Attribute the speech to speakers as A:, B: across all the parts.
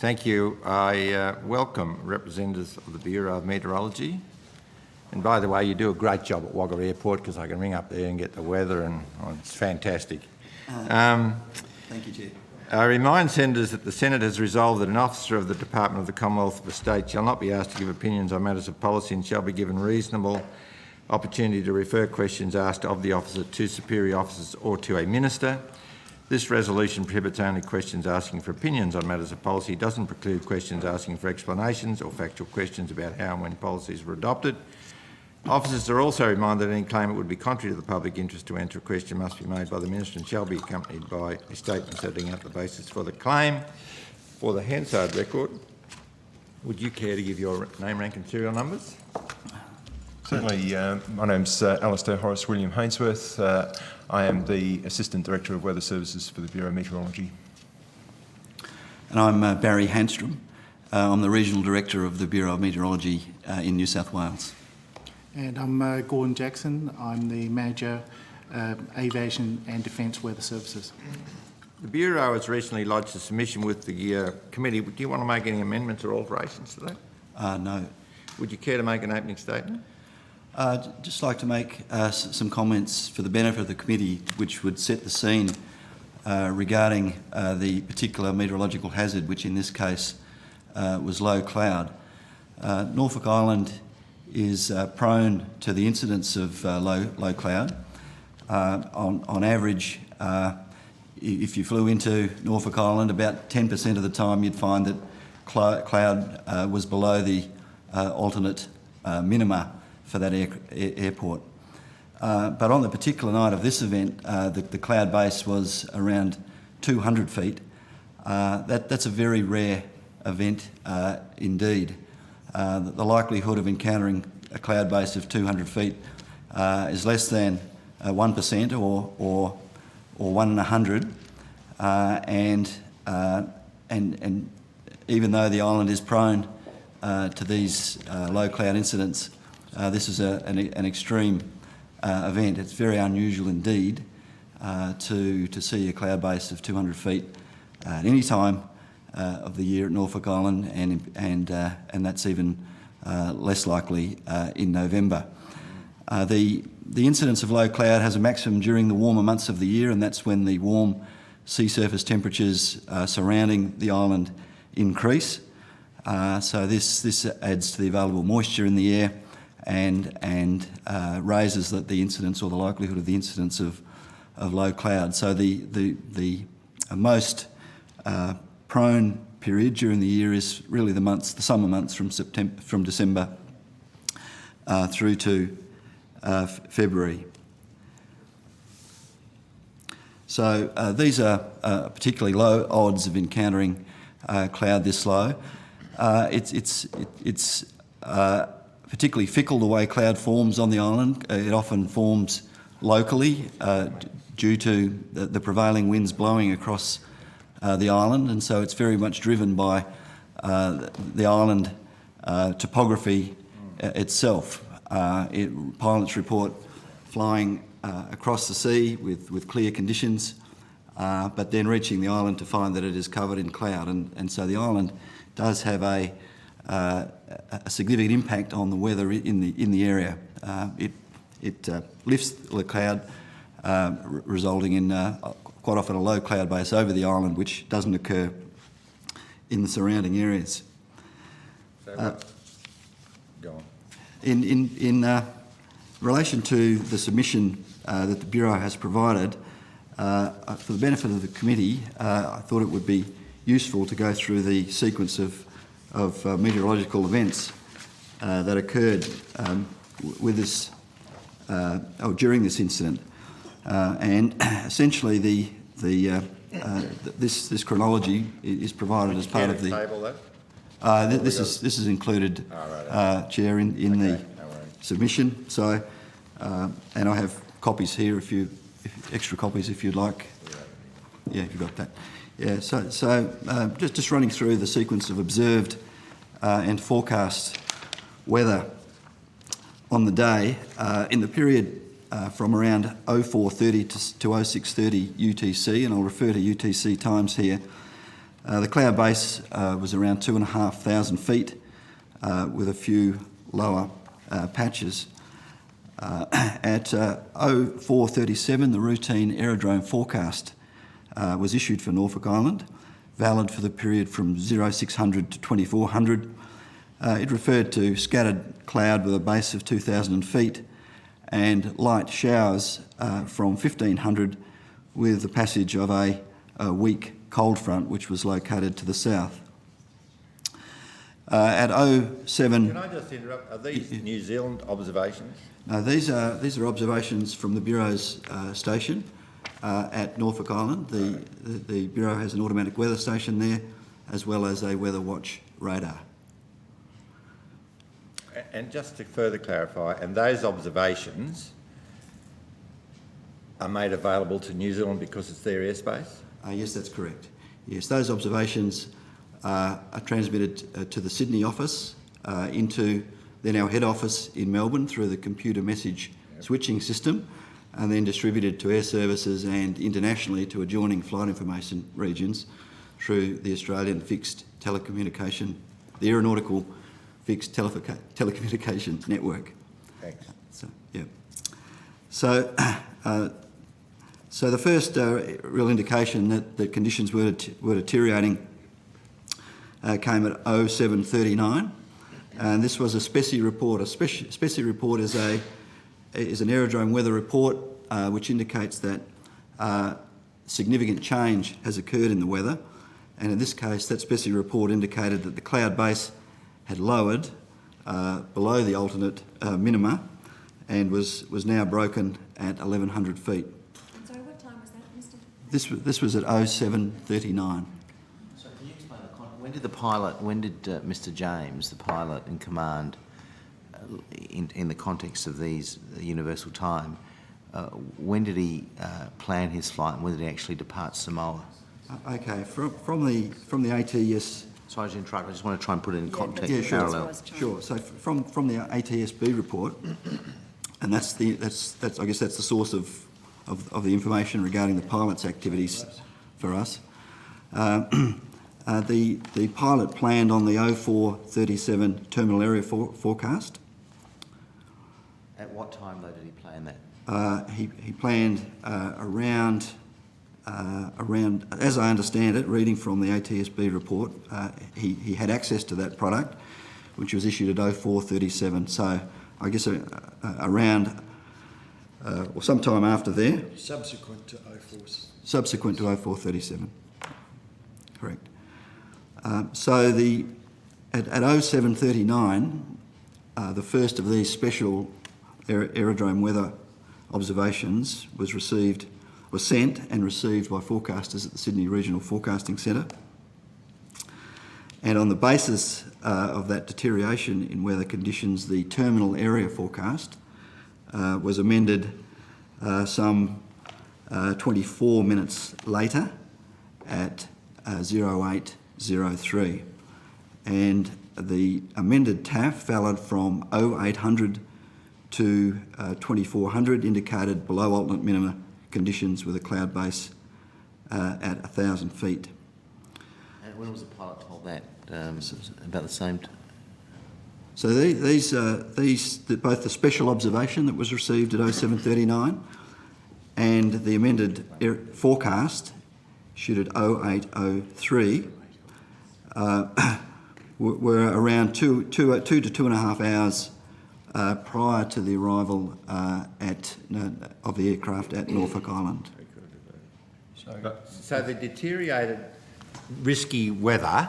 A: Thank you. I welcome representatives of the Bureau of Meteorology. And by the way, you do a great job at Wagga Airport because I can ring up there and get the weather and it's fantastic.
B: Thank you, Chair.
A: I remind senators that the Senate has resolved that an officer of the Department of the Commonwealth of the State shall not be asked to give opinions on matters of policy and shall be given reasonable opportunity to refer questions asked of the officer to superior officers or to a minister. This resolution prohibits only questions asking for opinions on matters of policy, doesn't preclude questions asking for explanations or factual questions about how and when policies were adopted. Officers are also reminded that any claim it would be contrary to the public interest to answer a question must be made by the Minister and shall be accompanied by a statement setting out the basis for the claim. For the Hansard record, would you care to give your name, rank and serial numbers?
C: Certainly. My name's Alistair Horace William Hainsworth. I am the Assistant Director of Weather Services for the Bureau of Meteorology.
B: And I'm Barry Handstrom. I'm the Regional Director of the Bureau of Meteorology in New South Wales.
D: And I'm Gordon Jackson. I'm the Manager, Aviation and Defence Weather Services.
A: The Bureau has recently lodged a submission with the committee. Do you want to make any amendments or alterations to that?
B: No.
A: Would you care to make an opening statement?
B: Just like to make some comments for the benefit of the committee, which would set the scene regarding the particular meteorological hazard, which in this case was low cloud. Norfolk Island is prone to the incidence of low cloud. On average, if you flew into Norfolk Island, about 10% of the time you'd find that cloud was below the alternate minima for that airport. But on the particular night of this event, the cloud base was around 200 feet. That's a very rare event indeed. The likelihood of encountering a cloud base of 200 feet is less than 1% or 1 in 100. And even though the island is prone to these low cloud incidents, this is an extreme event. It's very unusual indeed to see a cloud base of 200 feet at any time of the year at Norfolk Island, and that's even less likely in November. The incidence of low cloud has a maximum during the warmer months of the year, and that's when the warm sea surface temperatures surrounding the island increase. So this adds to the available moisture in the air and raises the incidence or the likelihood of the incidence of low cloud. So the most prone period during the year is really the summer months from December through to February. So these are particularly low odds of encountering cloud this low. It's particularly fickle the way cloud forms on the island. It often forms locally due to the prevailing winds blowing across the island, and so it's very much driven by the island topography itself. Pilots report flying across the sea with clear conditions, but then reaching the island to find that it is covered in cloud, and so the island does have a significant impact on the weather in the area. It lifts the cloud, resulting in quite often a low cloud base over the island, which doesn't occur in the surrounding areas.
A: So go on.
B: In relation to the submission that the Bureau has provided, for the benefit of the committee, I thought it would be useful to go through the sequence of meteorological events that occurred with this during this incident, and essentially this chronology is provided as part of the
A: Table that?
B: this is included, Chair, in the submission. So, and I have copies here extra copies if you'd like. Yeah, you've got that. Yeah. So just running through the sequence of observed and forecast weather on the day in the period from around 04:30 to 06:30 UTC, and I'll refer to UTC times here. The cloud base was around 2,500 feet with a few lower patches. At 04:37, the routine aerodrome forecast was issued for Norfolk Island, valid for the period from 0600 to 2400. It referred to scattered cloud with a base of 2,000 feet and light showers from 1500 with the passage of a weak cold front which was located to the south. At 07...
A: Can I just interrupt? Are these New Zealand observations?
B: No, these are observations from the Bureau's station at Norfolk Island. The Bureau has an automatic weather station there, as well as a weather watch radar.
A: And just to further clarify, and those observations are made available to New Zealand because it's their airspace?
B: Yes, that's correct. Yes, those observations are transmitted to the Sydney office, into then our head office in Melbourne through the computer message switching system, and then distributed to air services and internationally to adjoining flight information regions through the Australian fixed telecommunication, the aeronautical fixed telecommunications network.
A: Thanks.
B: So the first real indication that conditions were deteriorating came at 07:39, and this was a SPECI report. A SPECI report is an aerodrome weather report which indicates that significant change has occurred in the weather, and in this case that SPECI report indicated that the cloud base had lowered below the alternate minima and was now broken at 1,100 feet.
E: I'm sorry, what time was that, Mr.?
B: This was at 07:39.
F: So can you explain when did Mr. James, the pilot in command, in the context of these universal time, when did he plan his flight and when did he actually depart Samoa?
B: Okay, from the ATS.
F: Sorry to interrupt, I just want to try and put it in context,
B: Yeah, sure.
F: parallel.
B: Sure. So from the ATSB report, and that's I guess that's the source of the information regarding the pilot's activities for us. The pilot planned on the 04:37 terminal area forecast.
F: At what time, though, did he plan that?
B: He planned around, as I understand it, reading from the ATSB report, he had access to that product, which was issued at 04:37. So I guess around, or sometime after there.
G: Subsequent to 04.
B: Subsequent to 04:37. Correct. So at 07:39, the first of these special aerodrome weather observations was sent and received by forecasters at the Sydney Regional Forecasting Centre. And on the basis of that deterioration in weather conditions, the terminal area forecast was amended some 24 minutes later at 08:03. And the amended TAF, valid from 0800 to 2400, indicated below alternate minima conditions with a cloud base at 1,000 feet.
F: And when was the pilot told that? About the same time?
B: So both the special observation that was received at 07:39 and the amended forecast issued at 08:03 were around two to 2.5 hours prior to the arrival of the aircraft at Norfolk Island.
A: So the deteriorated risky weather,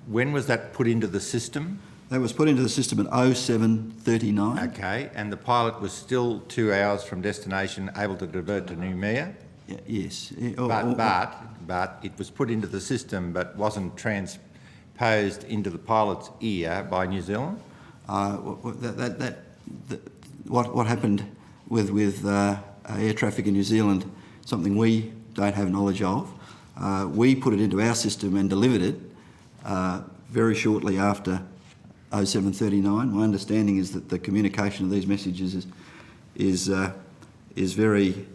A: when was that put into the system?
B: That was put into the system at 07:39.
A: Okay, and the pilot was still 2 hours from destination, able to divert to Noumea?
B: Yes.
A: But it was put into the system but wasn't transposed into the pilot's ear by New Zealand?
B: What happened with air traffic in New Zealand, something we don't have knowledge of. We put it into our system and delivered it very shortly after 07:39. My understanding is that the communication of these messages is very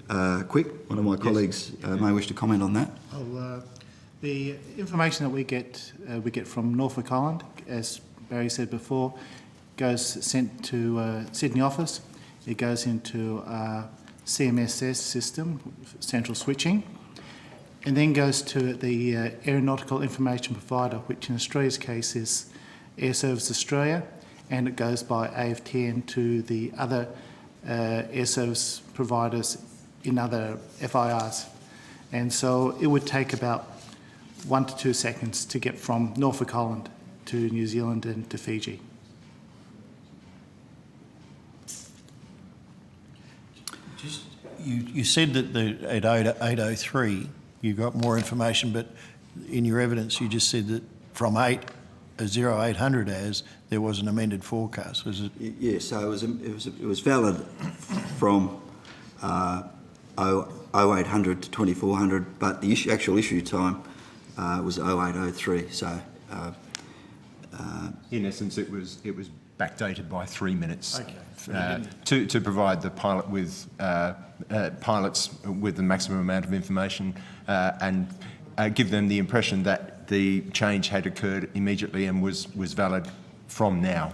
B: quick. One of my colleagues may wish to comment on that.
D: The information that we get from Norfolk Island, as Barry said before, goes sent to Sydney office. It goes into CMSS system, central switching, and then goes to the aeronautical information provider, which in Australia's case is Air Service Australia, and it goes by AFTN to the other air service providers in other FIRs. And so it would take about 1 to 2 seconds to get from Norfolk Island to New Zealand and to Fiji.
G: You said that at 8:03 you got more information, but in your evidence you just said that from 0800 as there was an amended forecast. Was it?
B: Yes, so it was valid from 0800 to 2400, but the actual issue time was 0803. So
C: In essence, it was backdated by 3 minutes.
G: Okay.
C: To provide the pilot with pilots with the maximum amount of information and give them the impression that the change had occurred immediately and was valid from now,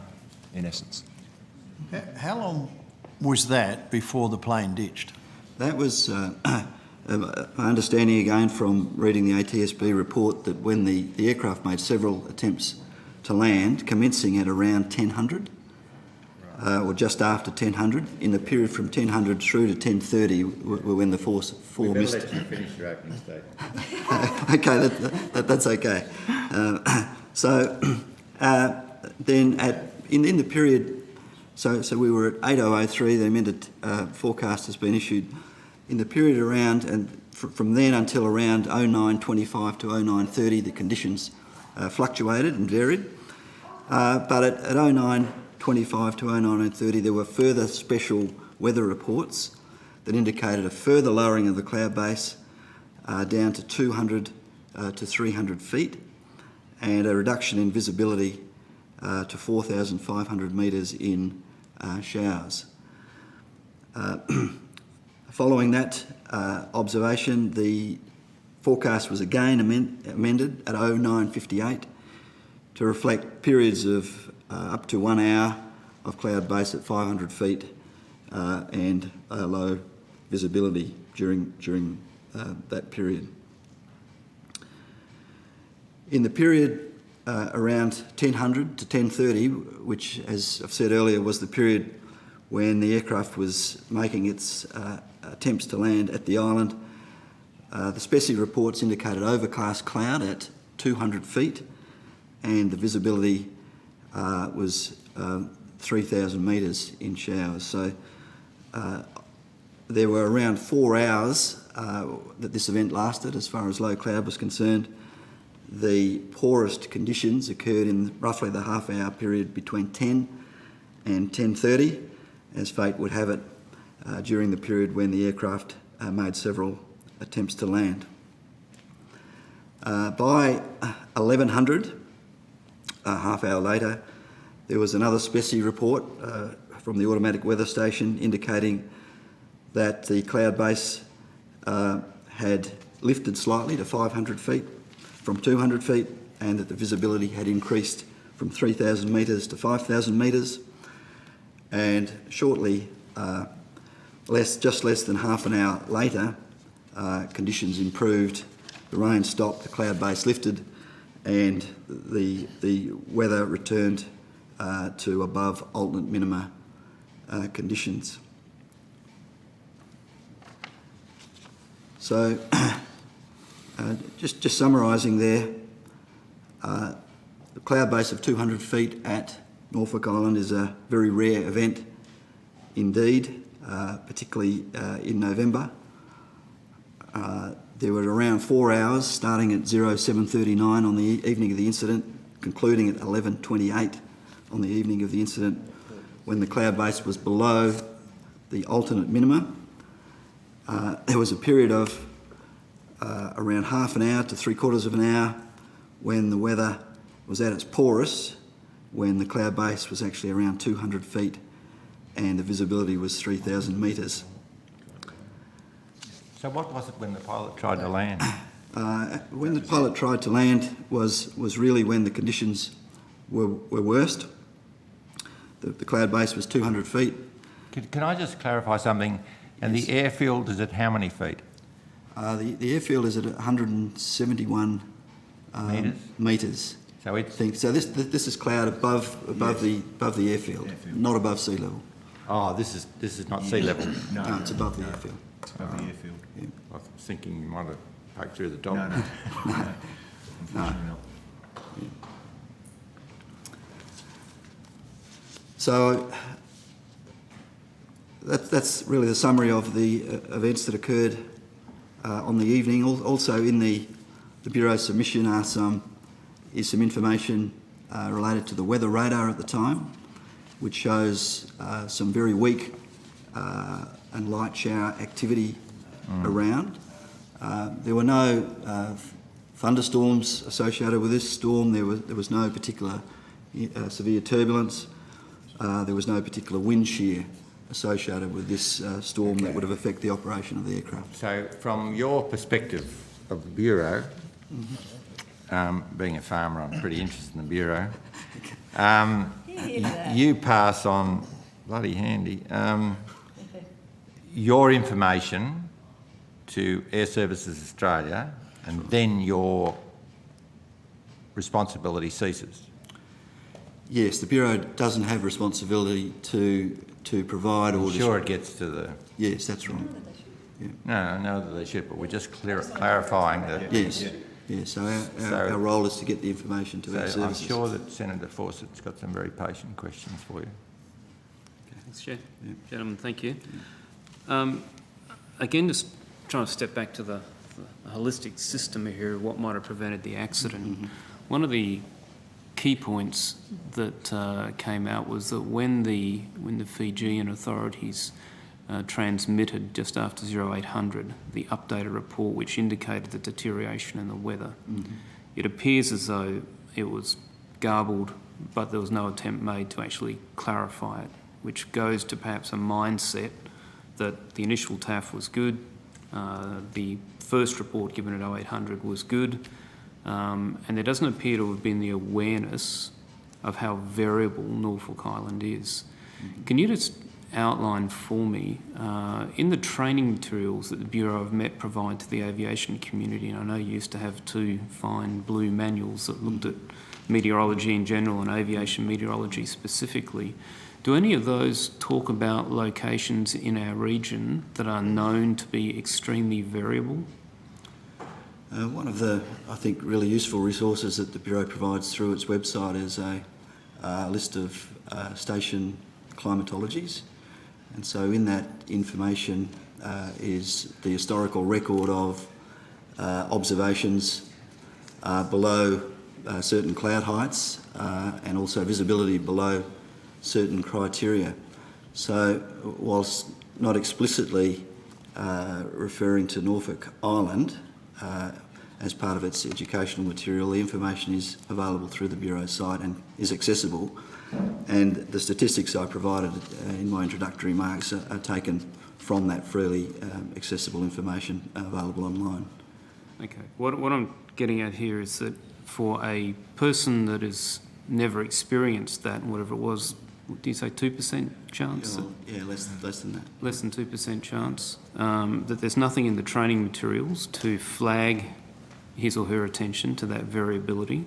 C: in essence.
G: How long was that before the plane ditched?
B: that was my understanding again from reading the ATSB report that when the aircraft made several attempts to land, commencing at around 1000 or just after 1000, in the period from 1000 through to 1030 were when the four missed.
A: Let you finish your opening statement.
B: Okay, that's okay. Then in the period, so we were at 8003, the amended forecast has been issued. In the period around, and from then until around 0925 to 0930, the conditions fluctuated and varied. But at 0925 to 0930, there were further special weather reports that indicated a further lowering of the cloud base down to 200 to 300 feet and a reduction in visibility to 4,500 metres in showers. Following that observation, the forecast was again amended at 0958 to reflect periods of up to 1 hour of cloud base at 500 feet and low visibility during that period. In the period around 1000 to 1030, which, as I've said earlier, was the period when the aircraft was making its attempts to land at the island, the SPECI reports indicated overcast cloud at 200 feet and the visibility was 3,000 metres in showers. So there were around 4 hours that this event lasted as far as low cloud was concerned. The poorest conditions occurred in roughly the half-hour period between 10 and 10:30, as fate would have it, during the period when the aircraft made several attempts to land. By 1100, a half hour later, there was another SPECI report from the automatic weather station indicating that the cloud base had lifted slightly to 500 feet from 200 feet and that the visibility had increased from 3,000 metres to 5,000 metres. And shortly, just less than half an hour later, conditions improved, the rain stopped, the cloud base lifted, and the weather returned to above alternate minima conditions. So, just summarising there, the cloud base of 200 feet at Norfolk Island is a very rare event indeed, particularly in November. There were around 4 hours starting at 07:39 on the evening of the incident, concluding at 11:28 on the evening of the incident, when the cloud base was below the alternate minima. There was a period of around half an hour to 3/4 of an hour when the weather was at its poorest, when the cloud base was actually around 200 feet and the visibility was 3,000 metres.
A: So what was it when the pilot tried to land?
B: When the pilot tried to land was really when the conditions were worst. The cloud base was 200 feet.
A: Can I just clarify something? And
B: Yes.
A: the airfield is at how many feet?
B: The airfield is at 171 metres.
A: So
B: I
A: it's...
B: think so. This is cloud above the airfield, not above sea level.
A: Oh, this is not sea level.
B: No, it's above the airfield.
C: It's above the airfield.
B: Yeah.
A: I was thinking you might have poked through the top.
C: No. Unfortunately not.
B: So that's really the summary of the events that occurred on the evening. Also in the Bureau's submission is some information related to the weather radar at the time, which shows some very weak and light shower activity around. There were no thunderstorms associated with this storm. There was no particular severe turbulence. There was no particular wind shear associated with this storm that would have affected the operation of the aircraft.
A: So from your perspective of the Bureau, being a farmer, I'm pretty interested in the Bureau. You pass on, bloody handy, your information to Air Services Australia, and then your responsibility ceases.
B: Yes, the Bureau doesn't have responsibility to provide or...
A: Sure, it gets to the...
B: Yes, that's right.
A: No, I know that they should, but we're just clarifying that.
B: Yes, yes. So our role is to get the information to our
A: So I'm
B: services.
A: sure that Senator Fawcett's got some very patient questions for you.
H: Thanks, Chair. Gentlemen, thank you. Again, just trying to step back to the holistic system here of what might have prevented the accident. One of the key points that came out was that when the Fijian authorities transmitted just after 0800 the updated report which indicated the deterioration in the weather, it appears as though it was garbled, but there was no attempt made to actually clarify it, which goes to perhaps a mindset that the initial TAF was good, the first report given at 0800 was good, and there doesn't appear to have been the awareness of how variable Norfolk Island is. Can you just outline for me, in the training materials that the Bureau of Met provide to the aviation community, and I know you used to have 2 fine blue manuals that looked at meteorology in general and aviation meteorology specifically, do any of those talk about locations in our region that are known to be extremely variable?
B: One of the, I think, really useful resources that the Bureau provides through its website is a list of station climatologies. And so in that information is the historical record of observations below certain cloud heights and also visibility below certain criteria. So whilst not explicitly referring to Norfolk Island as part of its educational material, the information is available through the Bureau's site and is accessible. And the statistics I provided in my introductory remarks are taken from that freely accessible information available online.
H: Okay. What I'm getting at here is that for a person that has never experienced that, whatever it was, do you say 2% chance?
B: Yeah, less than that.
H: Less than 2% chance, that there's nothing in the training materials to flag his or her attention to that variability.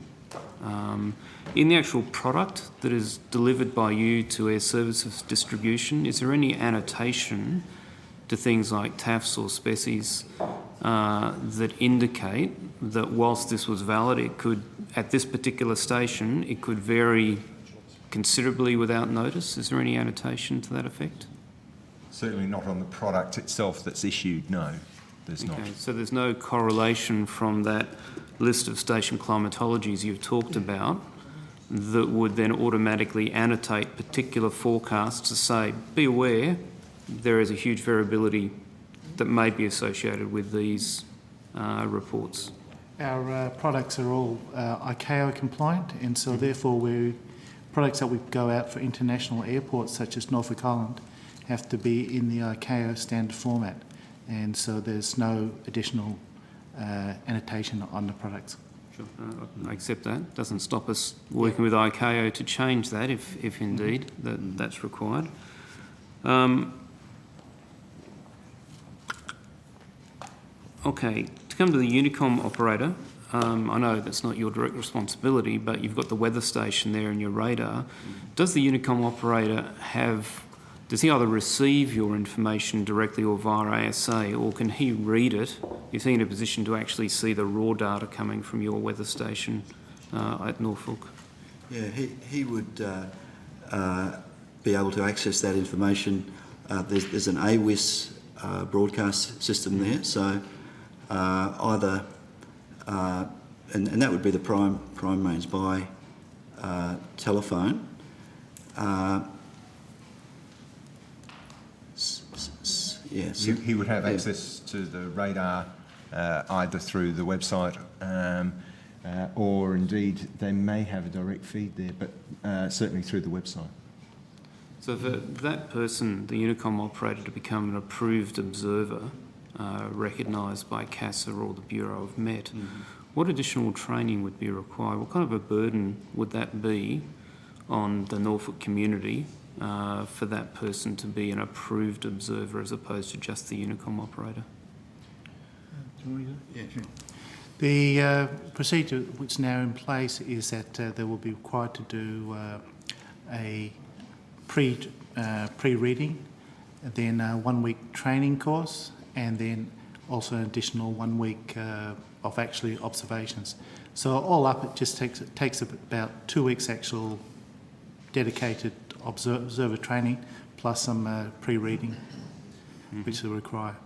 H: In the actual product that is delivered by you to Air Services distribution, is there any annotation to things like TAFs or species that indicate that whilst this was valid, it could, at this particular station, it could vary considerably without notice? Is there any annotation to that effect?
C: Certainly not on the product itself that's issued, no, there's not.
H: Okay, so there's no correlation from that list of station climatologies you've talked about that would then automatically annotate particular forecasts to say, be aware, there is a huge variability that may be associated with these reports.
D: Our products are all ICAO compliant, and so therefore products that we go out for international airports such as Norfolk Island have to be in the ICAO standard format, and so there's no additional annotation on the products.
H: Sure, I accept that. Doesn't stop us working with ICAO to change that if indeed that's required. Okay, to come to the Unicom operator, I know that's not your direct responsibility, but you've got the weather station there in your radar. Does the Unicom operator does he either receive your information directly or via ASA, or can he read it? Is he in a position to actually see the raw data coming from your weather station at Norfolk?
B: Yeah, he would be able to access that information. There's an AWIS broadcast system there, so either, and that would be the prime means by telephone. Yes.
C: He would have access to the radar either through the website or indeed they may have a direct feed there, but certainly through the website.
H: So for that person, the Unicom operator, to become an approved observer, recognised by CASA or the Bureau of Met, what additional training would be required? What kind of a burden would that be on the Norfolk community for that person to be an approved observer as opposed to just the Unicom operator?
D: Yeah, sure. The procedure which is now in place is that they will be required to do a pre-reading, then a 1 week training course, and then also an additional 1 week of actually observations. So all up, it just takes about 2 weeks actual dedicated observer training plus some pre-reading, which they require.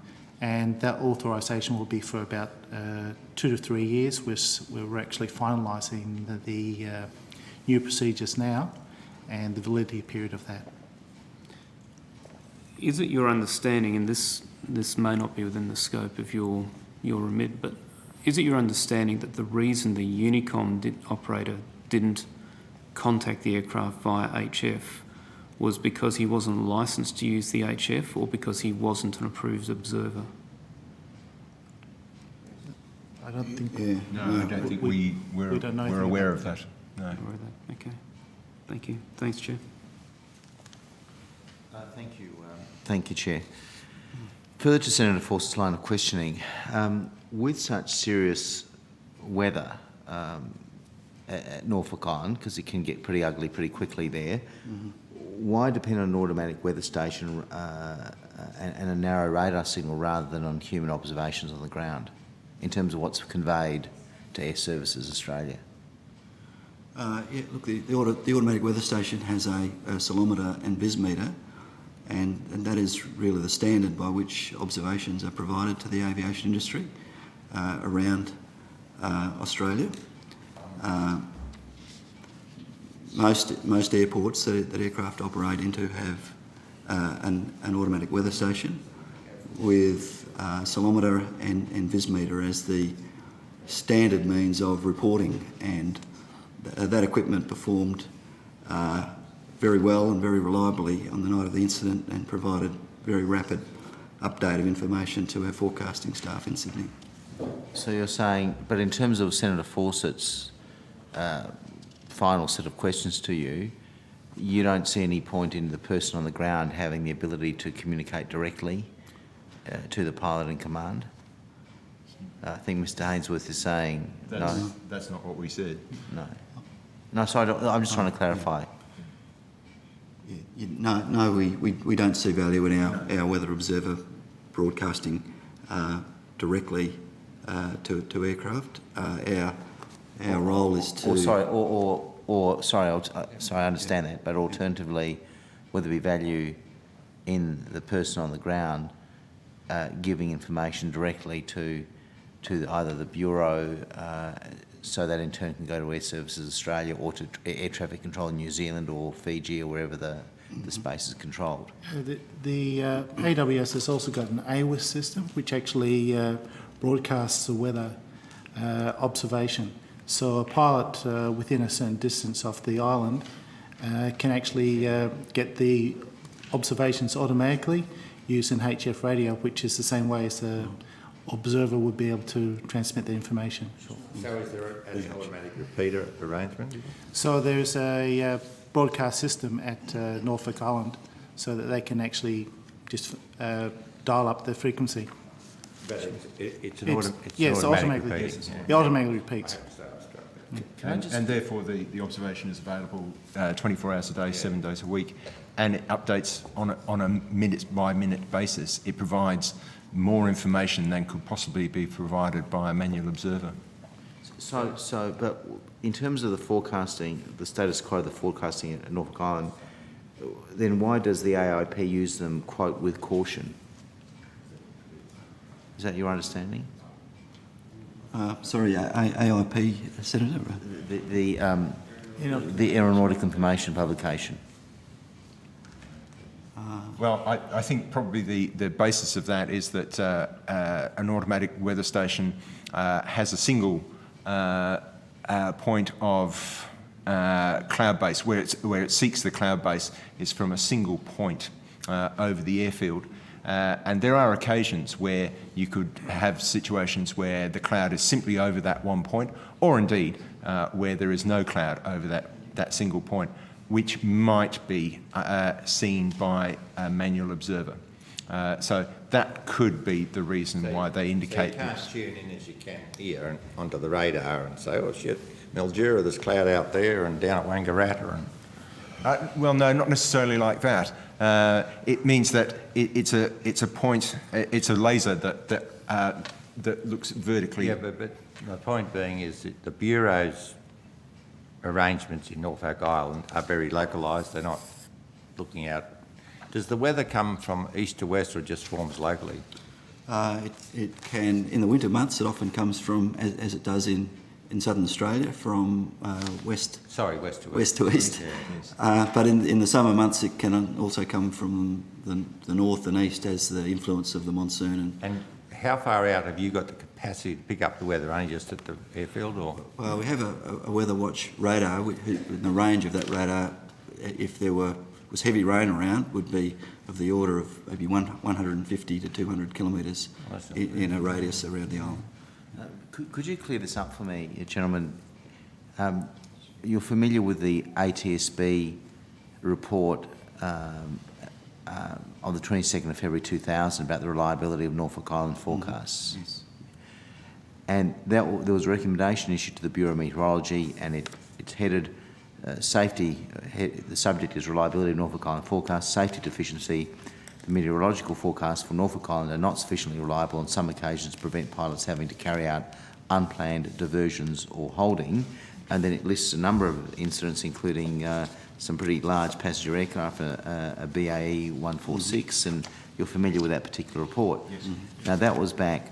D: And that authorisation will be for about 2 to 3 years. We're actually finalising the new procedures now and the validity period of that.
H: Is it your understanding, and this may not be within the scope of your remit, but is it your understanding that the reason the Unicom operator didn't contact the aircraft via HF was because he wasn't licensed to use the HF, or because he wasn't an approved observer?
D: I don't think...
B: Yeah.
C: No, I don't think we're aware of that. No.
H: Okay. Thank you. Thanks, Chair.
F: Thank you. Thank you, Chair. Further to Senator Forster's line of questioning, with such serious weather at Norfolk Island, because it can get pretty ugly pretty quickly there, why depend on an automatic weather station and a narrow radar signal rather than on human observations on the ground, in terms of what's conveyed to Air Services Australia?
B: Yeah, look, the automatic weather station has a oscillometer and vismeter, and that is really the standard by which observations are provided to the aviation industry around Australia. Most airports that aircraft operate into have an automatic weather station with oscillometer and vismeter as the standard means of reporting, and that equipment performed very well and very reliably on the night of the incident and provided very rapid update of information to our forecasting staff in Sydney.
F: So you're saying, but in terms of Senator Fawcett's final set of questions to you, you don't see any point in the person on the ground having the ability to communicate directly to the pilot in command? I think Mr Hainsworth is saying no.
C: That's not what we said.
F: No. No, so I'm just trying to clarify.
B: No, we don't see value in our weather observer broadcasting directly to aircraft. Our role is to... I understand that, but alternatively, whether we value in the person on the ground giving information directly to either the Bureau, so that in turn can go to Air Services Australia, or to Air Traffic Control in New Zealand or Fiji or wherever the space is controlled.
D: The AWS has also got an AWIS system which actually broadcasts the weather observation. So a pilot within a certain distance off the island can actually get the observations automatically using HF radio, which is the same way as the observer would be able to transmit the information.
A: So is there an automatic repeater arrangement?
D: So there's a broadcast system at Norfolk Island so that they can actually just dial up the frequency.
A: But it's an
D: Yes,
A: automatic
D: automatically.
A: repeating.
D: It automatically repeats.
C: And therefore, the observation is available 24 hours a day, 7 days a week, and it updates on a minute-by-minute basis. It provides more information than could possibly be provided by a manual observer.
F: But in terms of the forecasting, the status quo of the forecasting at Norfolk Island, then why does the AIP use them, quote, with caution? Is that your understanding?
B: Sorry, AIP, Senator?
F: The Aeronautical Information Publication.
C: Well, I think probably the basis of that is that an automatic weather station has a single point of cloud base, where it seeks the cloud base is from a single point over the airfield. And there are occasions where you could have situations where the cloud is simply over that one point, or indeed where there is no cloud over that single point, which might be seen by a manual observer. So that could be the reason why they indicate.
A: So you can't tune in as you can here and onto the radar and say, oh shit, Mildura, there's cloud out there and down at Wangaratta. And
C: Well, no, not necessarily like that. It means that it's a point, it's a laser that looks vertically.
A: yeah, but my point being is that the Bureau's arrangements in Norfolk Island are very localised. They're not looking out. Does the weather come from east to west or just forms locally?
B: It can, in the winter months, it often comes from, as it does in southern Australia, from west
A: Sorry, west to west.
B: west to east.
A: Yeah, yes.
B: But in the summer months, it can also come from the north and east as the influence of the monsoon.
A: And how far out have you got the capacity to pick up the weather? Only just at the airfield, or?
B: Well, we have a weather watch radar. In the range of that radar, if there was heavy rain around, would be of the order of maybe 150 to 200 kilometres in a radius around the island.
F: Could you clear this up for me, gentlemen? You're familiar with the ATSB report on the 22nd of February 2000 about the reliability of Norfolk Island forecasts?
B: Yes.
F: And there was a recommendation issued to the Bureau of Meteorology, and it's headed safety. The subject is reliability of Norfolk Island forecasts, safety deficiency. The meteorological forecasts for Norfolk Island are not sufficiently reliable on some occasions to prevent pilots having to carry out unplanned diversions or holding. And then it lists a number of incidents, including some pretty large passenger aircraft, a BAE 146, and you're familiar with that particular report.
C: Yes.
F: Now, that was back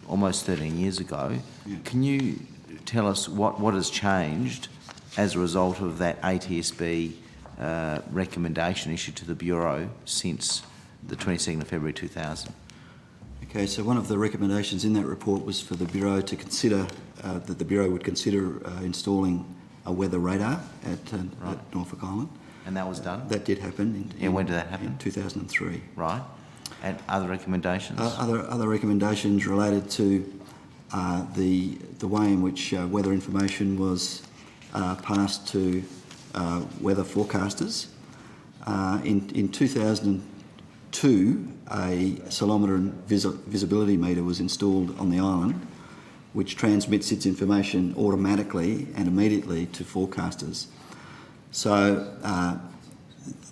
F: almost 13 years ago.
B: Yeah.
F: Can you tell us what has changed as a result of that ATSB recommendation issued to the Bureau since the 22nd of February 2000?
B: Okay, so one of the recommendations in that report was for the Bureau to consider, that the Bureau would consider installing a weather radar at Norfolk Island.
F: And that was done?
B: That did happen.
F: And when did that happen?
B: In 2003.
F: Right. And other recommendations?
B: Other recommendations related to the way in which weather information was passed to weather forecasters. In 2002, a ceilometer and visibility meter was installed on the island, which transmits its information automatically and immediately to forecasters. So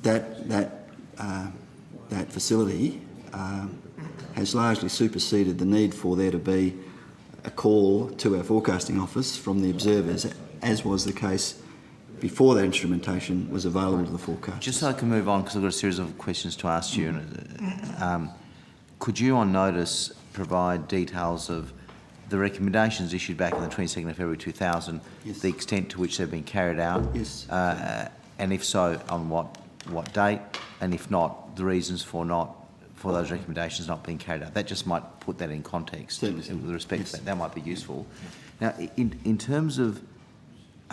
B: that facility has largely superseded the need for there to be a call to our forecasting office from the observers, as was the case before that instrumentation was available to the forecasters.
F: Just so I can move on, because I've got a series of questions to ask you. Could you, on notice, provide details of the recommendations issued back on the 22nd of February 2000,
B: Yes.
F: the extent to which they've been carried out?
B: Yes.
F: And if so, on what date? And if not, the reasons for those recommendations not being carried out? That just might put that in context.
B: Certainly.
F: With respect
B: Yes.
F: to that might be useful. Now, in terms of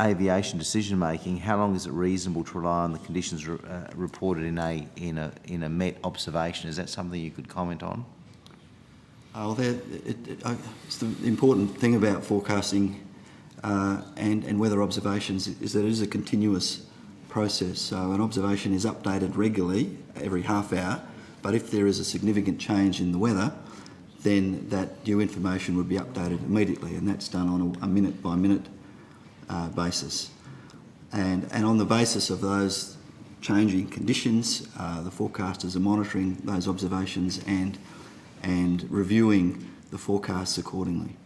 F: aviation decision making, how long is it reasonable to rely on the conditions reported in a Met observation? Is that something you could comment on?
B: It's the important thing about forecasting and weather observations is that it is a continuous process. So an observation is updated regularly every half hour, but if there is a significant change in the weather, then that new information would be updated immediately, and that's done on a minute-by-minute basis. And on the basis of those changing conditions, the forecasters are monitoring those observations and reviewing the forecasts accordingly.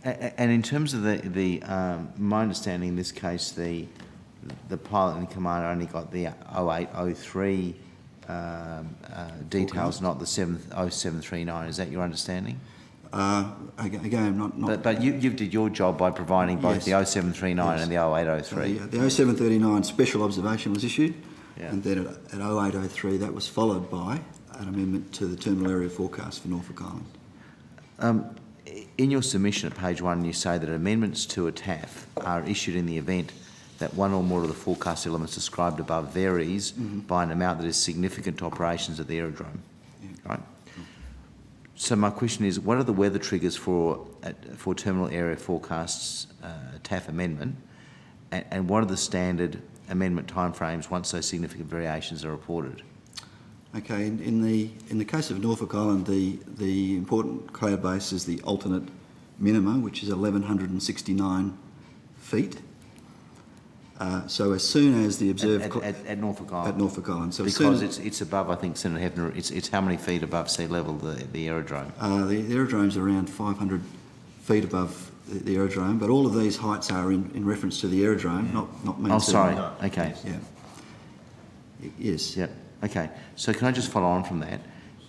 F: And in terms of my understanding in this case, the pilot and commander only got the 0803 details, not the 0739. Is that your understanding?
B: Again, not.
F: But you did your job by providing both the 0739 and the 0803.
B: So the 0739 special observation was issued,
F: Yeah.
B: and then at 0803 that was followed by an amendment to the terminal area forecast for Norfolk Island.
F: In your submission at page 1, you say that amendments to a TAF are issued in the event that one or more of the forecast elements described above varies by an amount that is significant to operations at the aerodrome.
B: Yeah.
F: Right? So my question is, what are the weather triggers for terminal area forecasts TAF amendment, and what are the standard amendment timeframes once those significant variations are reported?
B: Okay, in the case of Norfolk Island, the important cloud base is the alternate minima, which is 1,169 feet. So as soon as the observed
F: at Norfolk Island.
B: At Norfolk Island, so
F: because it's above, I think, Senator Hefner. It's how many feet above sea level the aerodrome?
B: The aerodrome's around 500 feet above the aerodrome, but all of these heights are in reference to the aerodrome, not mean.
F: Oh, sorry. Okay.
B: Yeah. Yes.
F: Yep. Okay. So can I just follow on from that?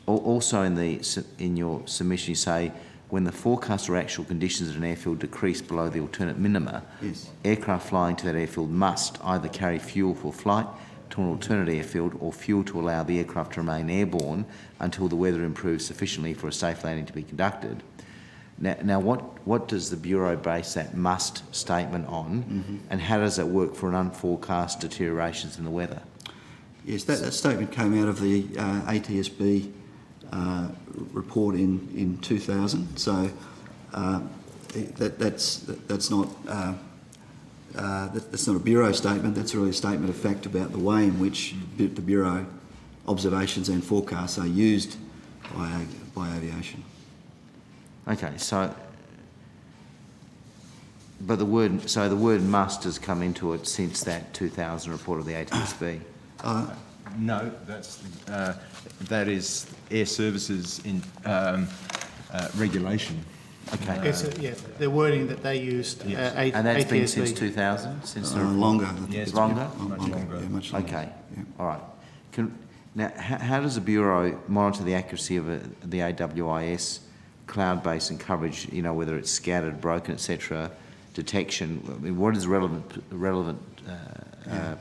F: Also in your submission, you say when the forecast or actual conditions at an airfield decrease below the alternate minima,
B: yes,
F: aircraft flying to that airfield must either carry fuel for flight to an alternate airfield or fuel to allow the aircraft to remain airborne until the weather improves sufficiently for a safe landing to be conducted. Now what does the Bureau base that must statement on, and how does that work for an unforecast deteriorations in the weather?
B: Yes, that statement came out of the ATSB report in 2000. So that's not a Bureau statement. That's really a statement of fact about the way in which the Bureau observations and forecasts are used by aviation.
F: Okay, so but the word must has come into it since that 2000 report of the ATSB.
C: No, that is Air Services in regulation.
F: Okay.
D: It's the wording that they used.
C: Yes.
F: And that's been
D: ATSB.
F: since 2000? Since the
B: Longer.
C: Yes,
F: longer?
C: much longer.
B: Yeah, much longer.
F: Okay,
B: Yeah.
F: all right. Now, how does the Bureau monitor the accuracy of the AWIS cloud-based and coverage, whether it's scattered, broken, etc., detection? I mean, what is relevant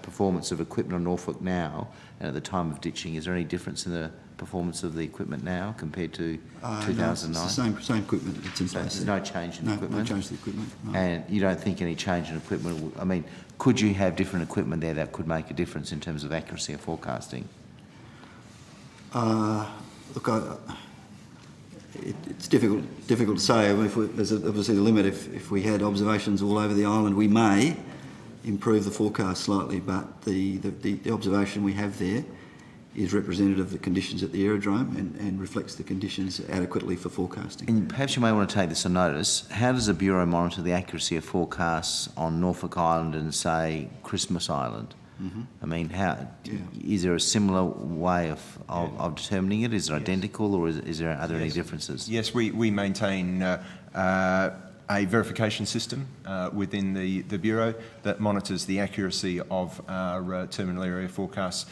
F: performance of equipment on Norfolk now and at the time of ditching? Is there any difference in the performance of the equipment now compared to 2009?
B: No, it's the same equipment that's in
F: So
B: place.
F: there's no change in equipment?
B: No change to the equipment. No.
F: And you don't think any change in equipment, I mean, could you have different equipment there that could make a difference in terms of accuracy of forecasting?
B: Look, it's difficult to say. I mean, there's obviously a limit. If we had observations all over the island, we may improve the forecast slightly, but the observation we have there is representative of the conditions at the aerodrome and reflects the conditions adequately for forecasting.
F: And perhaps you may want to take this on notice. How does the Bureau monitor the accuracy of forecasts on Norfolk Island and, say, Christmas Island? I mean, is there a similar way of determining it? Is it identical, or are there any differences?
C: Yes, we maintain a verification system within the Bureau that monitors the accuracy of our terminal area forecasts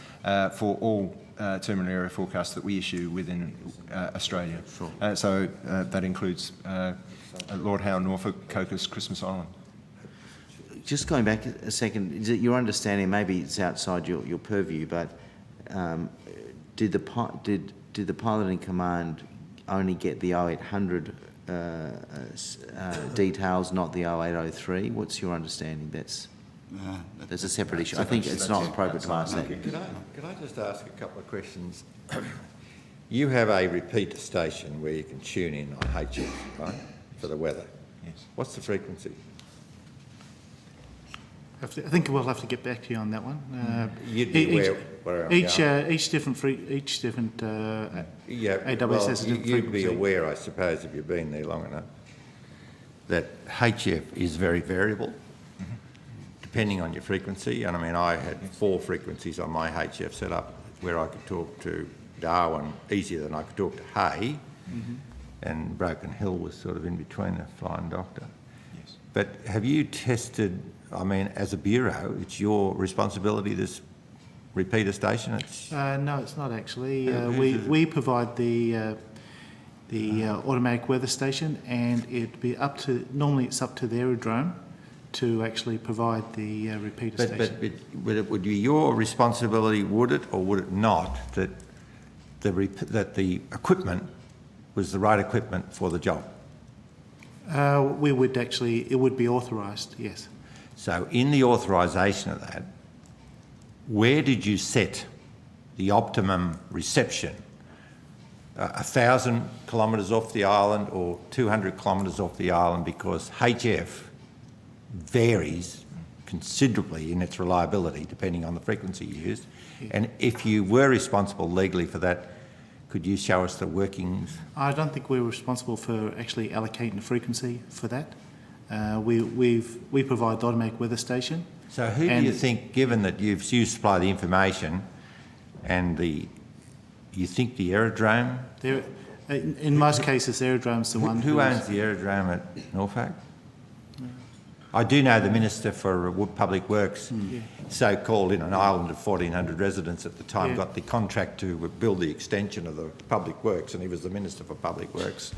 C: for all terminal area forecasts that we issue within Australia.
F: Sure.
C: So that includes Lord Howe, Norfolk, Cocos, Christmas Island.
F: Just going back a second, is it your understanding, maybe it's outside your purview, but did the pilot in command only get the 0800 details, not the 0803? What's your understanding? That's a separate issue. I think it's not appropriate to ask that.
A: Could I just ask a couple of questions? You have a repeater station where you can tune in on HF, right, for the weather.
C: Yes.
A: What's the frequency?
D: I think we'll have to get back to you on that one.
A: You'd be aware where I'm going.
D: Each different
A: Yeah,
D: AWS
A: well,
D: has a different
A: you'd be
D: frequency.
A: aware, I suppose, if you've been there long enough, that HF is very variable, depending on your frequency. And I mean, I had 4 frequencies on my HF setup where I could talk to Darwin easier than I could talk to Hay, and Broken Hill was sort of in between the Flying Doctor.
C: Yes.
A: But have you tested, I mean, as a bureau, it's your responsibility, this repeater station? It's
D: No, it's not actually.
A: Who's
D: We provide the automatic weather station, and normally it's up to the aerodrome to actually provide the repeater station.
A: but it would be your responsibility, would it or would it not, that the equipment was the right equipment for the job?
D: We would actually, it would be authorised, yes.
A: So in the authorisation of that, where did you set the optimum reception? 1,000 kilometres off the island or 200 kilometres off the island? Because HF varies considerably in its reliability depending on the frequency used.
D: Yeah.
A: And if you were responsible legally for that, could you show us the workings?
D: I don't think we're responsible for actually allocating the frequency for that. We provide the automatic weather station.
A: So who do you think, given that you supply the information and you think the aerodrome?
D: In most cases, the aerodrome's the one
A: Who owns the aerodrome at Norfolk? I do know the Minister for Public Works, so-called in an island of 1,400 residents at the time, got the contract to build the extension of the Public Works, and he was the Minister for Public Works.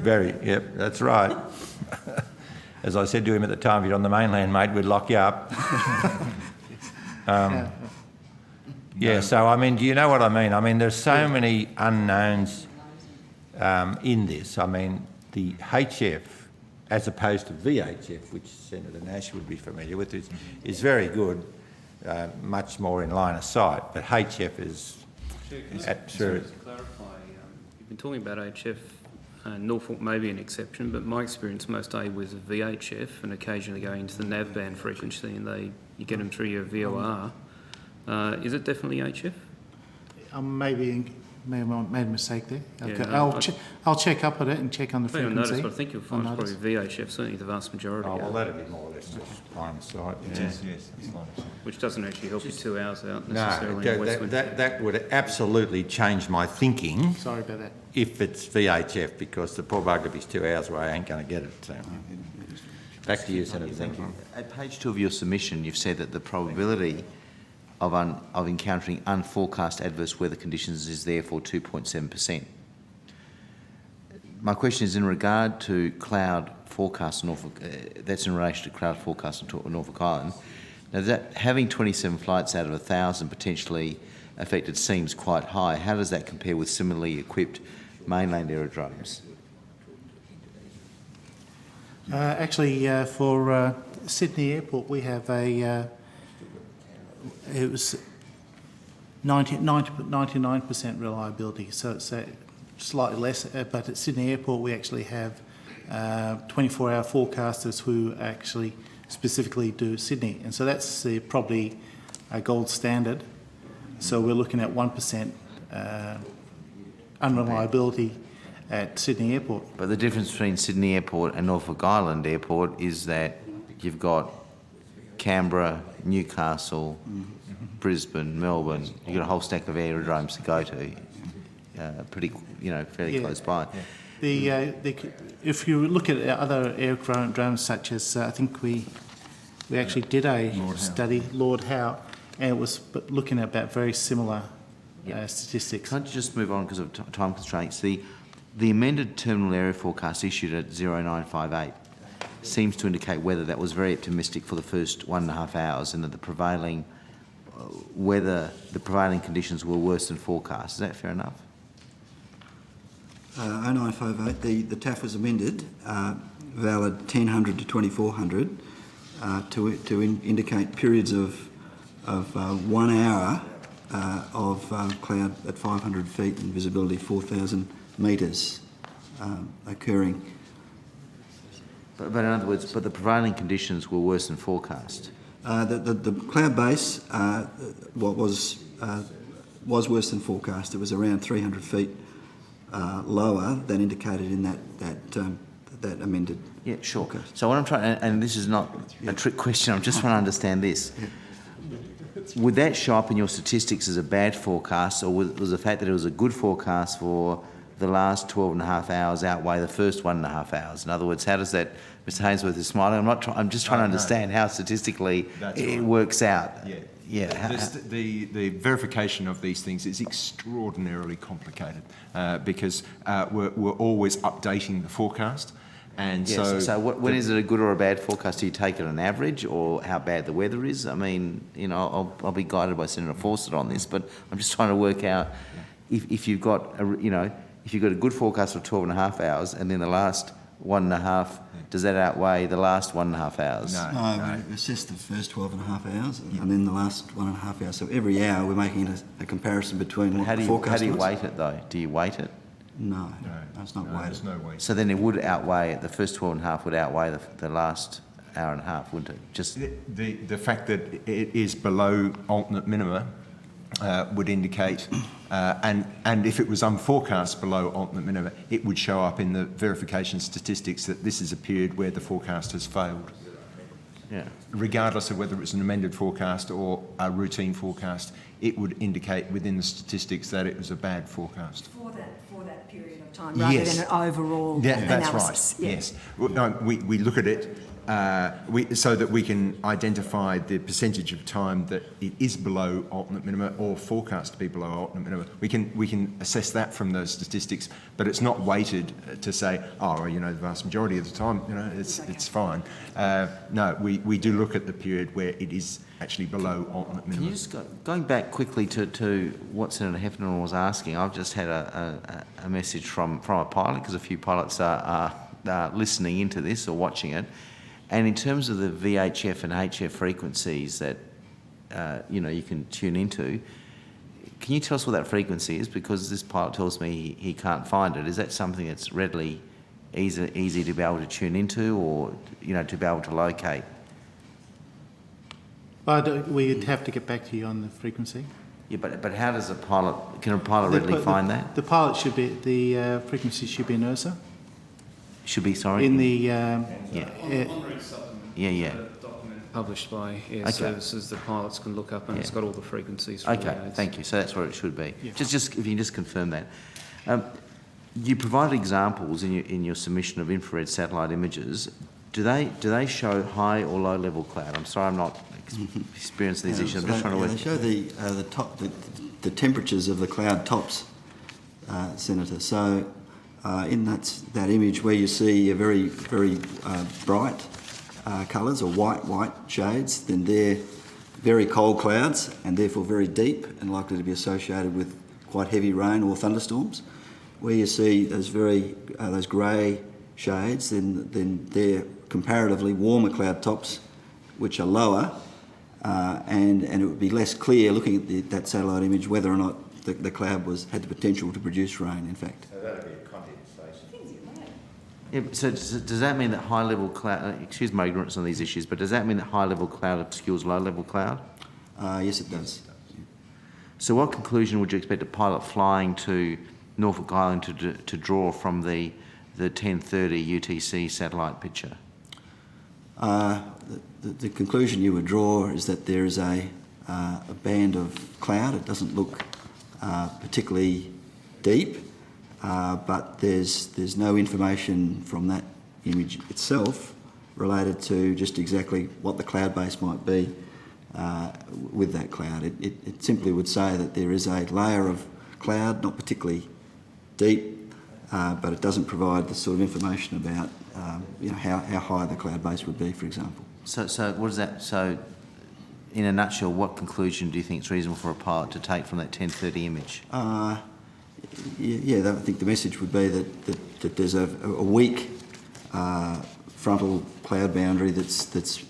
A: Yep, that's right. As I said to him at the time, if you're on the mainland, mate, we'd lock you up. So, I mean, do you know what I mean? I mean, there's so many unknowns in this. I mean, the HF, as opposed to VHF, which Senator Nash would be familiar with, is very good, much more in line of sight. But HF is...
H: Sorry to clarify, you've been talking about HF. Norfolk may be an exception, but my experience most day was VHF and occasionally going into the nav band frequency, and you get them through your VOR. Is it definitely HF?
D: Maybe I made a mistake there. Okay.
H: Yeah,
D: I'll check up on it and check on the
H: I haven't
D: frequency.
H: noticed, but I think you'll find it's probably VHF, certainly the vast majority.
A: Oh, well, that'd be more or less just line of sight.
C: Yes, it's line of sight.
H: Which doesn't actually help you 2 hours out
A: No,
H: necessarily in Westwood.
A: that would absolutely change my thinking
D: Sorry about that.
A: if it's VHF, because the poor bugger, if he's 2 hours away, ain't going to get it. So. Back to you, Senator. Thank you.
F: At page 2 of your submission, you've said that the probability of encountering unforecast adverse weather conditions is therefore 2.7%. My question is in regard to cloud forecast in Norfolk, that's in relation to cloud forecast in Norfolk Island. Now, that having 27 flights out of 1,000 potentially affected seems quite high. How does that compare with similarly equipped mainland aerodromes?
D: Actually, for Sydney Airport, we have it was 99% reliability, so it's slightly less, but at Sydney Airport we actually have 24-hour forecasters who actually specifically do Sydney, and so that's probably a gold standard. So we're looking at 1% unreliability at Sydney Airport.
F: But the difference between Sydney Airport and Norfolk Island Airport is that you've got Canberra, Newcastle, Brisbane, Melbourne. You've got a whole stack of aerodromes to go to, fairly close by.
D: If you look at other aerodromes, such as I think we actually did a study, Lord Howe, and it was looking at about very similar statistics.
F: Can't you just move on because of time constraints? The amended terminal area forecast issued at 0958 seems to indicate weather that was very optimistic for the first 1.5 hours, and that the prevailing conditions were worse than forecast. Is that fair enough?
B: 0958, the TAF was amended, valid 1000 to 2400, to indicate periods of 1 hour of cloud at 500 feet and visibility 4,000 metres occurring.
F: But in other words, the prevailing conditions were worse than forecast.
B: The cloud base was worse than forecast. It was around 300 feet lower than indicated in that amended.
F: Yeah, sure.
B: forecast.
F: So what I'm trying, and this is not a trick question, I'm just trying to understand this. Would that show up in your statistics as a bad forecast, or was the fact that it was a good forecast for the last 12 and a half hours outweigh the first 1.5 hours? In other words, how does that, Mr. Hainsworth is smiling, I'm just trying to understand how statistically it works out.
C: Yeah.
F: Yeah.
C: The verification of these things is extraordinarily complicated because we're always updating the forecast. And
F: Yes, so when is it a good or a bad forecast? Do you take it on average, or how bad the weather is? I mean, you know, I'll be guided by Senator Fawcett on this, but I'm just trying to work out if you've got if you've got a good forecast for 12 and a half hours, and then the last 1.5, does that outweigh the last 1.5 hours?
B: No, we assessed the first 12 and a half hours and then the last 1.5 hours. So every hour we're making a comparison between what the forecast was.
F: How do you weight it, though? Do you weight it?
B: No, it's not weighted.
C: There's no way.
F: So then it would outweigh, the first 12 and a half would outweigh the last hour and a half, wouldn't it? Just
C: The fact that it is below alternate minima would indicate, and if it was unforecast below alternate minima, it would show up in the verification statistics that this is a period where the forecast has failed.
F: Yeah.
C: Regardless of whether it's an amended forecast or a routine forecast, it would indicate within the statistics that it was a bad forecast.
E: For that period of time, rather than an overall analysis.
C: That's right. Yes, we look at it so that we can identify the percentage of time that it is below alternate minima or forecast to be below alternate minima. We can assess that from those statistics, but it's not weighted to say, oh, you know, the vast majority of the time, you know, it's fine. No, we do look at the period where it is actually below alternate minima.
F: Can you just going back quickly to what Senator Heffernan was asking? I've just had a message from a pilot, because a few pilots are listening into this or watching it. And in terms of the VHF and HF frequencies that you can tune into, can you tell us what that frequency is? Because this pilot tells me he can't find it. Is that something that's readily easy to be able to tune into, or to be able to locate?
D: We'd have to get back to you on the frequency.
F: Yeah, but how does can a pilot readily find that?
D: The pilot should be, the frequency should be in IRSA.
F: Should be, sorry?
D: In the...
F: Yeah.
H: Document published by Air Services, the pilots can look up, and it's got all the frequencies.
F: Okay, thank you. So that's where it should be.
D: Yeah.
F: Just if you can just confirm that. You provided examples in your submission of infrared satellite images. Do they show high or low level cloud? I'm sorry, I'm not experienced in these issues. I'm just trying to work.
B: They show the temperatures of the cloud tops, Senator. So in that image where you see a very bright colours or white shades, then they're very cold clouds and therefore very deep and likely to be associated with quite heavy rain or thunderstorms. Where you see those those grey shades, then they're comparatively warmer cloud tops, which are lower, and it would be less clear looking at that satellite image whether or not the cloud had the potential to produce rain, in fact.
A: So that would be a condensation.
F: Yeah, so does that mean that high level cloud, excuse my ignorance on these issues, but does that mean that high level cloud obscures low level cloud?
B: Yes, it does.
F: So what conclusion would you expect a pilot flying to Norfolk Island to draw from the 10:30 UTC satellite picture?
B: The conclusion you would draw is that there is a band of cloud. It doesn't look particularly deep, but there's no information from that image itself related to just exactly what the cloud base might be with that cloud. It simply would say that there is a layer of cloud, not particularly deep, but it doesn't provide the sort of information about how high the cloud base would be, for example.
F: So what is that? So in a nutshell, what conclusion do you think is reasonable for a pilot to take from that 10:30 image?
B: I think the message would be that there's a weak frontal cloud boundary that's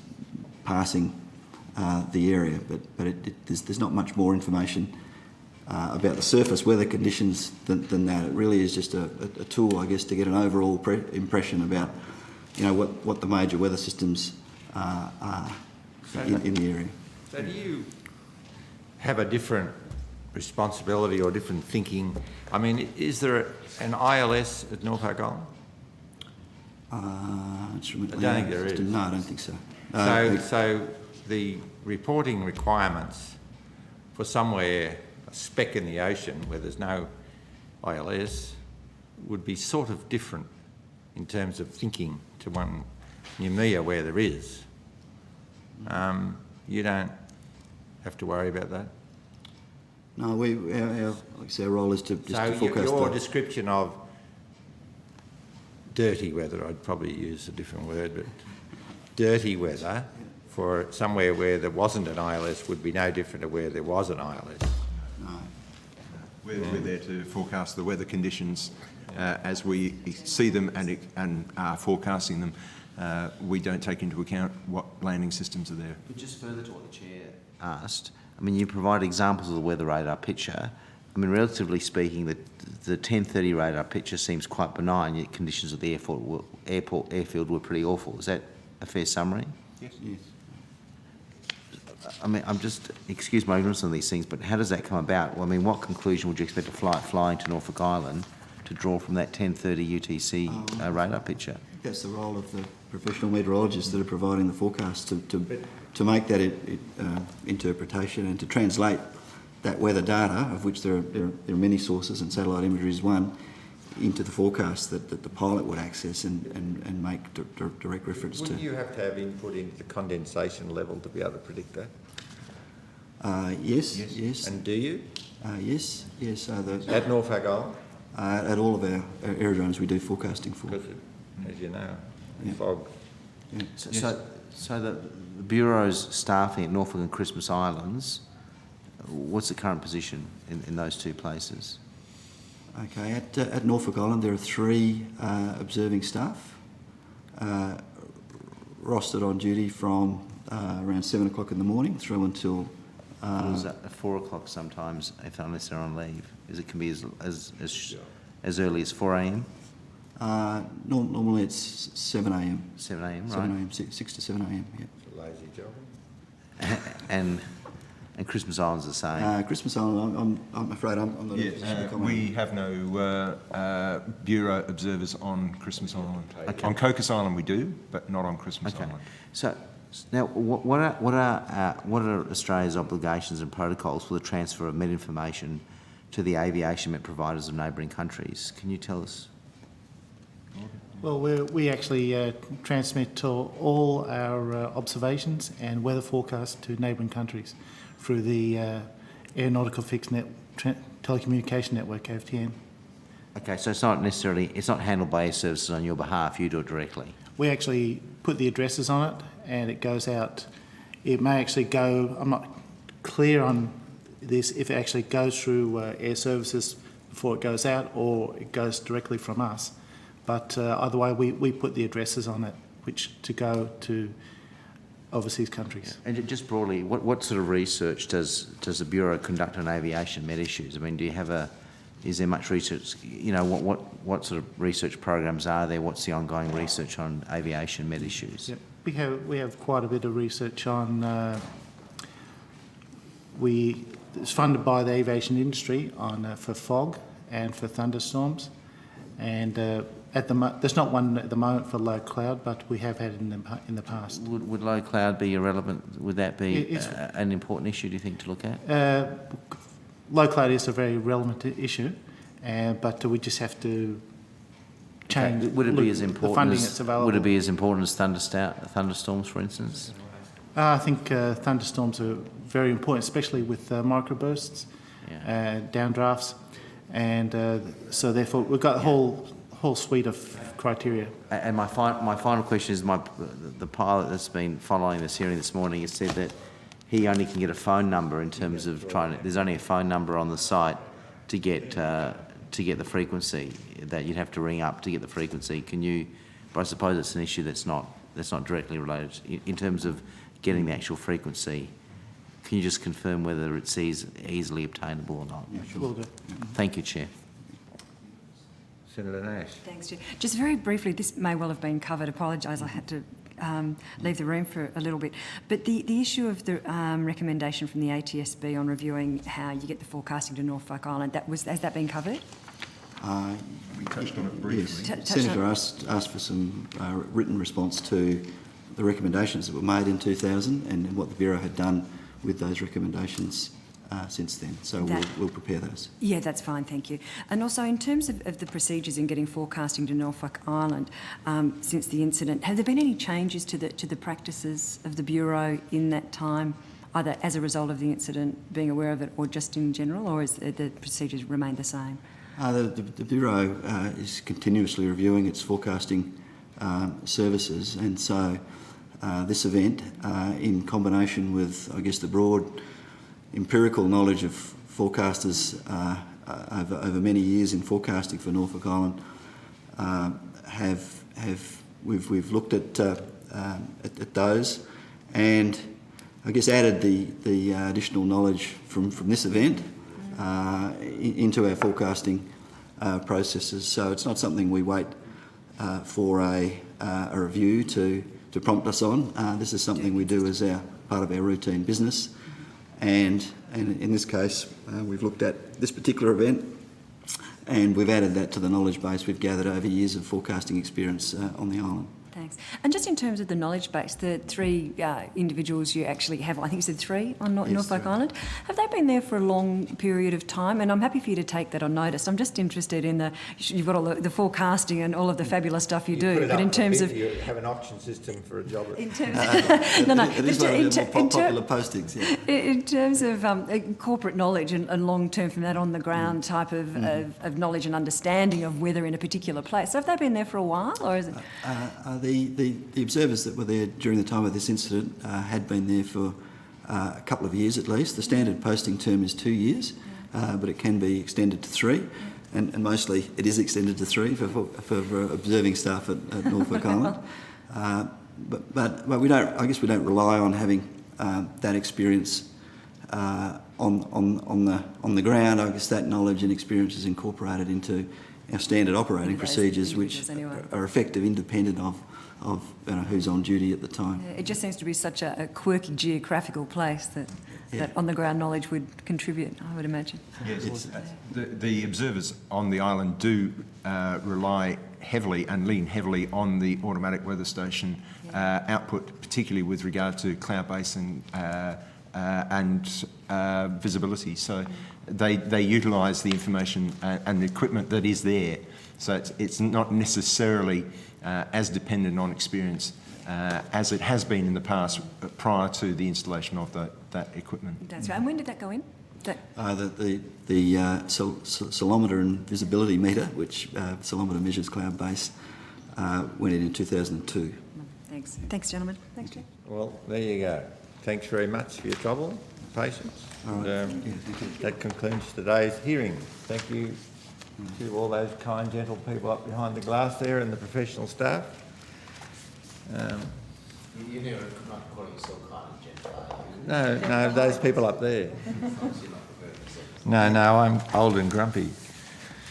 B: passing the area, but there's not much more information about the surface weather conditions than that. It really is just a tool, I guess, to get an overall impression about, you know, what the major weather systems are in the area.
A: So do you have a different responsibility or different thinking? I mean, is there an ILS at Norfolk Island?
B: I don't
A: think there is.
B: No, I don't think so.
A: So the reporting requirements for somewhere, a speck in the ocean where there's no ILS, would be sort of different in terms of thinking to one Noumea where there is. You don't have to worry about that?
B: No, like I say, our role is to just to forecast.
A: Your description of dirty weather, I'd probably use a different word, but dirty weather for somewhere where there wasn't an ILS would be no different to where there was an ILS.
B: No.
C: We're there to forecast the weather conditions as we see them and are forecasting them. We don't take into account what landing systems are there.
F: But just further to what the Chair asked, I mean, you provide examples of the weather radar picture. I mean, relatively speaking, the 10:30 radar picture seems quite benign, yet conditions at the airfield were pretty awful. Is that a fair summary?
C: Yes.
F: I mean, excuse my ignorance on these things, but how does that come about? Well, I mean, what conclusion would you expect a flight flying to Norfolk Island to draw from that 10:30 UTC radar picture?
B: That's the role of the professional meteorologists that are providing the forecast to make that interpretation and to translate that weather data, of which there are many sources, and satellite imagery is one, into the forecast that the pilot would access and make direct reference to.
A: Wouldn't you have to have input into the condensation level to be able to predict that?
B: Yes.
A: And do you?
B: Yes.
A: At Norfolk Island?
B: At all of our aerodromes we do forecasting for.
A: Because, as you know, fog.
B: Yeah.
F: So the Bureau's staffing at Norfolk and Christmas Islands, what's the current position in those two places?
B: Okay, at Norfolk Island there are 3 observing staff rostered on duty from around 7 o'clock in the morning through until...
F: Is that at 4 o'clock sometimes, unless they're on leave? It can be as early as 4 a.m?
B: Normally it's 7 a.m.
F: 7 a.m, right?
B: 7 a.m, 6 to 7 a.m, yeah.
A: It's a lazy job.
F: And Christmas Island's the same?
B: Christmas Island, I'm afraid I'm not in a position to comment.
C: We have no Bureau observers on Christmas Island.
F: Okay.
C: On Cocos Island we do, but not on Christmas Island.
F: So now, what are Australia's obligations and protocols for the transfer of met information to the aviation met providers of neighbouring countries? Can you tell us?
D: Well, we actually transmit to all our observations and weather forecasts to neighbouring countries through the Aeronautical Fixed Telecommunication Network, AFTN.
F: Okay, so it's not handled by Air Services on your behalf, you do it directly?
D: We actually put the addresses on it and it goes out. It may actually go, I'm not clear on this, if it actually goes through Air Services before it goes out or it goes directly from us. But either way, we put the addresses on it, which to go to overseas countries.
F: Yeah. And just broadly, what sort of research does the Bureau conduct on aviation met issues? I mean, is there much research, you know, what sort of research programs are there? What's the ongoing research on aviation met issues?
D: Yep. We have quite a bit of research on, it's funded by the aviation industry on for fog and for thunderstorms. And there's not one at the moment for low cloud, but we have had it in the past.
F: Would low cloud be irrelevant? Would that be an important issue, do you think, to look at?
D: Low cloud is a very relevant issue, but we just have to change.
F: Okay. Would it be as important?
D: The funding that's available.
F: Would it be as important as thunderstorms, for instance?
D: I think thunderstorms are very important, especially with microbursts, downdrafts, and so therefore we've got a whole suite of criteria.
F: And my final question is, the pilot that's been following this hearing this morning has said that he only can get a phone number in terms of there's only a phone number on the site to get the frequency, that you'd have to ring up to get the frequency. But I suppose it's an issue that's not directly related in terms of getting the actual frequency. can you just confirm whether it's easily obtainable or not?
D: Will do.
F: Thank you, Chair.
A: Senator Nash.
E: Thanks, Chair. Just very briefly, this may well have been covered. Apologise, I had to leave the room for a little bit. But the issue of the recommendation from the ATSB on reviewing how you get the forecasting to Norfolk Island, has that been covered?
C: We touched on it briefly.
B: Yes, Senator asked for some written response to the recommendations that were made in 2000 and what the Bureau had done with those recommendations since then. So we'll prepare those.
E: Yeah, that's fine, thank you. And also, in terms of the procedures in getting forecasting to Norfolk Island since the incident, have there been any changes to the practices of the Bureau in that time, either as a result of the incident, being aware of it, or just in general, or has the procedures remained the same?
B: The Bureau is continuously reviewing its forecasting services, and so this event, in combination with, I guess, the broad empirical knowledge of forecasters over many years in forecasting for Norfolk Island, we've looked at those, and I guess added the additional knowledge from this event into our forecasting processes. So it's not something we wait for a review to prompt us on. This is something we do as part of our routine business. And in this case, we've looked at this particular event, and we've added that to the knowledge base we've gathered over years of forecasting experience on the island.
E: Thanks. And just in terms of the knowledge base, the three individuals you actually have, I think you said three on Norfolk Island, have they been there for a long period of time? And I'm happy for you to take that on notice. I'm just interested in you've got all the forecasting and all of the fabulous stuff you do, but in terms of...
A: You have an auction system for a job.
E: In terms
B: It is one of the more popular postings, yeah.
E: In terms of corporate knowledge and long-term from that on-the-ground type of knowledge and understanding of weather in a particular place, have they been there for a while, or is it...
B: The observers that were there during the time of this incident had been there for a couple of years at least. The standard posting term is 2 years, but it can be extended to 3, and mostly it is extended to 3 for observing staff at Norfolk Island. But we don't. I guess we don't rely on having that experience on the ground. I guess that knowledge and experience is incorporated into our standard operating procedures, which are effective, independent of who's on duty at the time.
E: Yeah, it just seems to be such a quirky geographical place that on-the-ground knowledge would contribute, I would imagine.
C: Yes, the observers on the island do rely heavily and lean heavily on the automatic weather station output, particularly with regard to cloud base and visibility. So they utilise the information and the equipment that is there. So it's not necessarily as dependent on experience as it has been in the past prior to the installation of that equipment.
E: That's right. And when did that go in?
B: The ceilometer and visibility meter, which ceilometer measures cloud base, went in 2002.
E: Thanks. Thanks, gentlemen. Thanks, Chair.
A: Well, there you go. Thanks very much for your trouble and patience.
B: All right.
A: And,
B: Thank you.
A: that concludes today's hearing. Thank you to all those kind, gentle people up behind the glass there and the professional staff.
F: You never not call yourself kind and gentle.
A: No, those people up there. No, I'm old and grumpy.